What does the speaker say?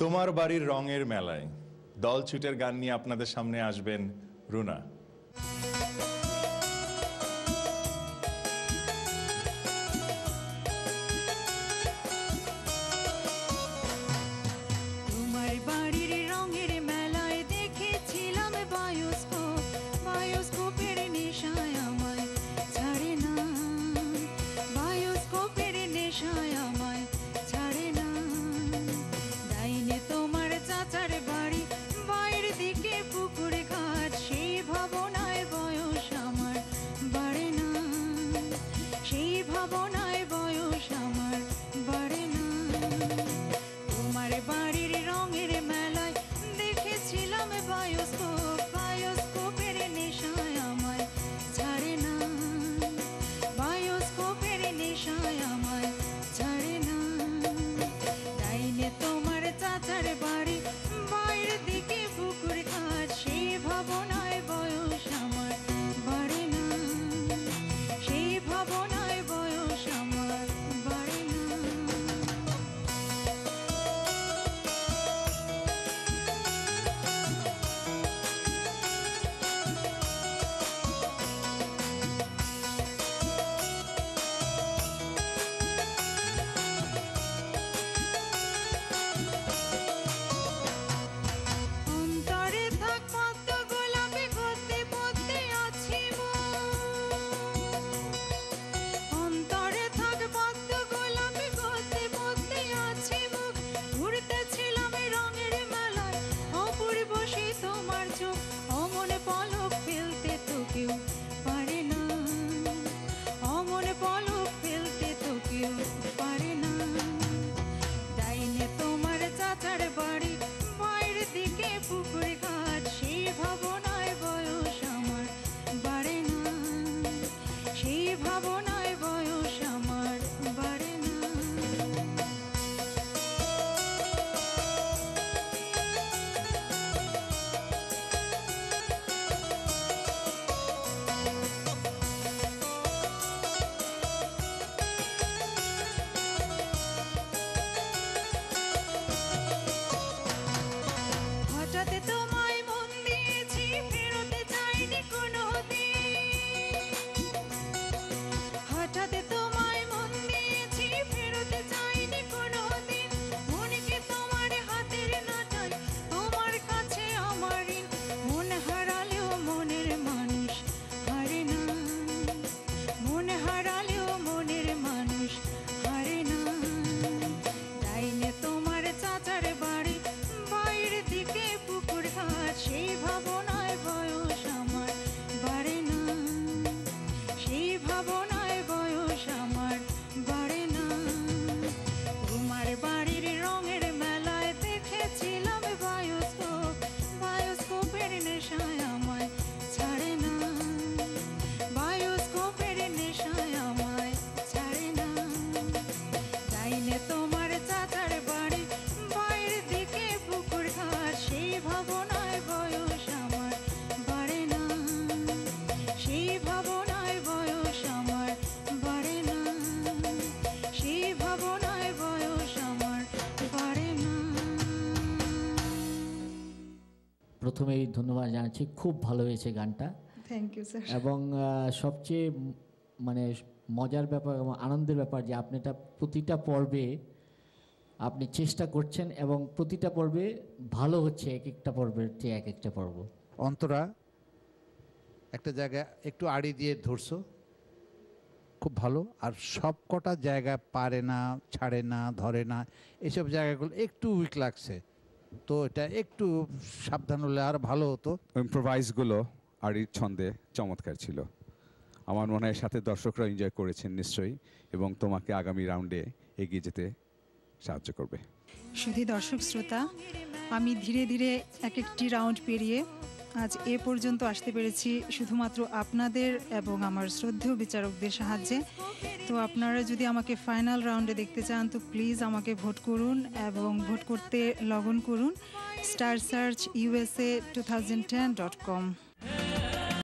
তোমার বাড়ির রঙের মেলায় দলছুটের গান নিয়ে আপনাদের সামনে আসবেন রুনা। প্রথমেই ধন্যবাদ জানাচ্ছি, খুব ভালো হয়েছে গানটা। Thank you sir. এবং সবচেয়ে মানে মজার ব্যাপার এবং আনন্দের ব্যাপার যে আপনি প্রতিটা পর্বে আপনি চেষ্টা করছেন এবং প্রতিটা পর্বে ভালো হচ্ছে, এক একটা পর্বের চেয়ে এক একটা পর্ব। অন্তরা একটা জায়গা একটু আড়ি দিয়ে ধরছো, খুব ভালো। আর সব কটা জায়গা পারে না, ছাড়ে না, ধরে না, এসব জায়গাগুলো একটু উইক লাগছে, তো এটা একটু সাবধান হলে আর ভালো হতো। ইম্প্রোভাইজগুলো আড়ির ছন্দে চমৎকার ছিল। আমার মনে হয় সাথে দর্শকরা এনজয় করেছেন নিশ্চয়ই, এবং তোমাকে আগামী রাউন্ডে এগিয়ে যেতে সাহায্য করবে। শুধু দর্শক শ্রোতা, আমি ধীরে ধীরে এক একটি রাউন্ড পেরিয়ে আজ এ পর্যন্ত আসতে পেরেছি শুধুমাত্র আপনাদের এবং আমার শ্রদ্ধেয় বিচারকদের সাহায্যে। তো আপনারা যদি আমাকে ফাইনাল রাউন্ডে দেখতে চান তো প্লিজ আমাকে ভোট করুন, এবং ভোট করতে লগ ইন করুন starsearchusa2010.com।